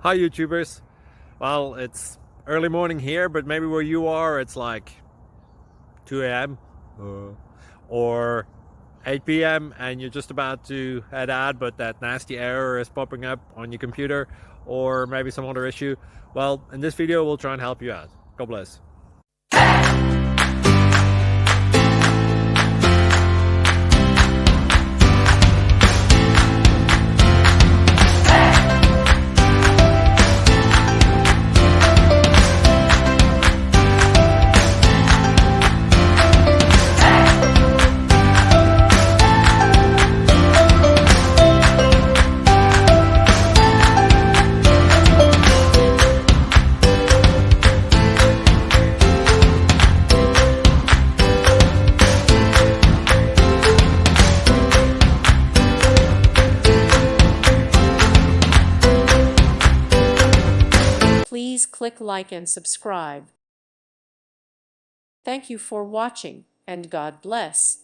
Hi YouTubers. Well, it's early morning here, but maybe where you are it's like 2 a.m. or 8 p.m. and you're just about to head out, but that nasty error is popping up on your computer, or maybe some other issue. Well, in this video we'll try and help you out. God bless. Please click like and subscribe. Thank you for watching, and God bless.